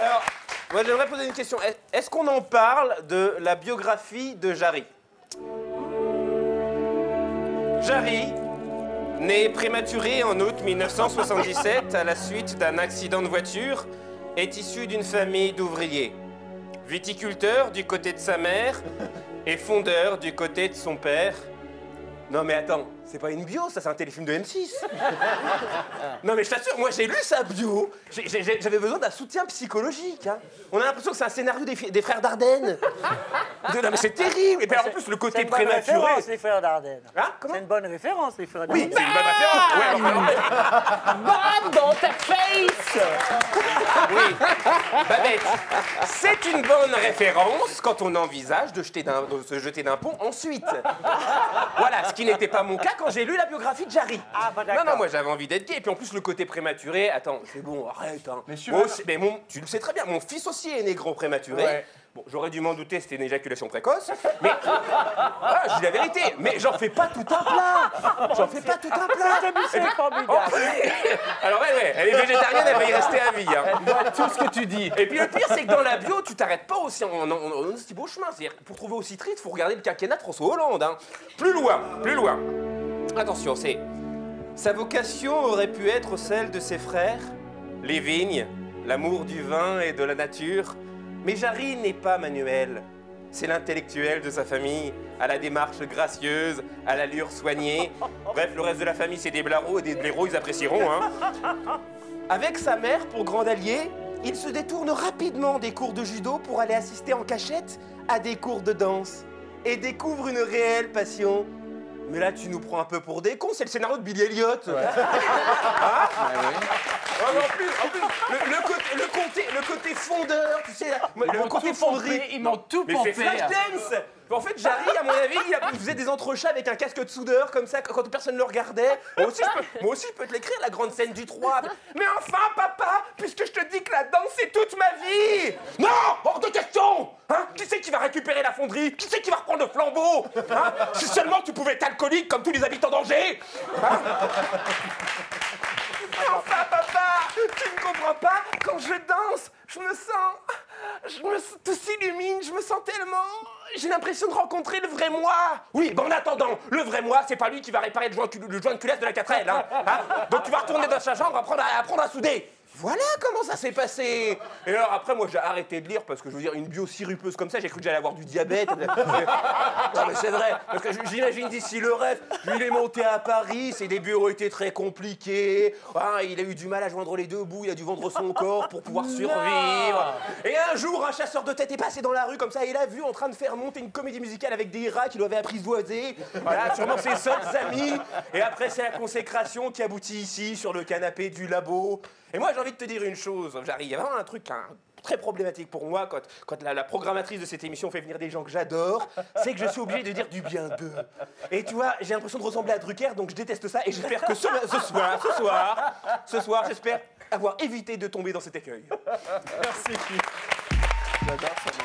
Alors, moi j'aimerais poser une question. Est-ce qu'on en parle de la biographie de Jarry? Jarry, né prématuré en août 1977 à la suite d'un accident de voiture, est issu d'une famille d'ouvriers. Viticulteur du côté de sa mère et fondeur du côté de son père. Non mais attends, c'est pas une bio, ça c'est un téléfilm de M6. Non mais je t'assure, moi j'ai lu sa bio, j'avais besoin d'un soutien psychologique. Hein. On a l'impression que c'est un scénario des frères Dardenne. Non mais c'est terrible. Et puis en plus le côté prématuré. C'est une bonne référence, les frères Dardenne. Hein, c'est une bonne référence, les frères Dardenne. Oui, c'est une bonne référence. Ouais, Bam dans ta face. Oui, Babette, c'est une bonne référence quand on envisage de se jeter d'un pont ensuite. Voilà, ce qui n'était pas mon cas quand j'ai lu la biographie de Jarry. Ah, bah d'accord. Non, moi j'avais envie d'être gay. Et puis en plus, le côté prématuré, attends, c'est bon, arrête. Hein. Mais Moi aussi, tu le sais très bien, mon fils aussi est né grand prématuré. Ouais. Bon, j'aurais dû m'en douter, c'était une éjaculation précoce. Mais, voilà, je dis la vérité, mais j'en fais pas tout un plat. J'en fais pas tout un plat. C'est formidable. Alors elle est végétarienne, elle va y rester à vie. Hein. Tout ce que tu dis. Et puis le pire, c'est que dans la bio, tu t'arrêtes pas aussi en si beau chemin. C'est-à-dire, pour trouver aussi triste, il faut regarder le quinquennat de François Hollande. Hein. Plus loin, plus loin. Attention, c'est... Sa vocation aurait pu être celle de ses frères, les vignes, l'amour du vin et de la nature. Mais Jarry n'est pas Manuel. C'est l'intellectuel de sa famille, à la démarche gracieuse, à l'allure soignée. Bref, le reste de la famille, c'est des blaros et des blaireaux, ils apprécieront. Hein. Avec sa mère pour grande alliée, il se détourne rapidement des cours de judo pour aller assister en cachette à des cours de danse et découvre une réelle passion. Mais là, tu nous prends un peu pour des cons, c'est le scénario de Billy Elliot. Ouais. Hein? Ouais, en plus, le côté fondeur, tu sais, le côté fonderie. Ils m'ont tout Mais pompé. c'est Flashdance. En fait, Jarry, à mon avis, il faisait des entrechats avec un casque de soudeur, comme ça, quand personne ne le regardait. Moi aussi, je peux te l'écrire, la grande scène du 3. Mais enfin, papa, puisque je te dis que la danse, c'est toute ma vie. Non, hors de question. Hein? Qui c'est qui va récupérer la fonderie? Qui c'est qui va reprendre le flambeau? Hein? Si seulement tu pouvais être alcoolique comme tous les habitants d'Angers. Hein? Mais enfin, papa, tu ne comprends pas? Quand je danse, je me sens tout s'illumine, je me sens tellement... J'ai l'impression de rencontrer le vrai moi. Oui, bon, en attendant, le vrai moi, c'est pas lui qui va réparer le joint de culasse de la 4L. Hein. Donc tu vas retourner dans sa chambre, apprendre à souder. Voilà comment ça s'est passé. Et alors après, moi, j'ai arrêté de lire parce que je veux dire, une bio sirupeuse comme ça, j'ai cru que j'allais avoir du diabète. Non, mais c'est vrai, parce que j'imagine d'ici le rêve. Il est monté à Paris, ses débuts ont été très compliqués. Ah, il a eu du mal à joindre les deux bouts, il a dû vendre son corps pour pouvoir survivre. Et un jour, un chasseur de tête est passé dans la rue comme ça, et il a vu en train de faire monter une comédie musicale avec des rats qui lui avaient apprivoisé. Voilà, sûrement ses seuls amis. Et après, c'est la consécration qui aboutit ici, sur le canapé du labo. Et moi, j'ai envie de te dire une chose, Jarry, il y a vraiment un truc très problématique pour moi quand la programmatrice de cette émission fait venir des gens que j'adore, c'est que je suis obligé de dire du bien d'eux. Et tu vois, j'ai l'impression de ressembler à Drucker, donc je déteste ça, et j'espère que ce soir, j'espère avoir évité de tomber dans cet écueil. Merci. J'adore ça.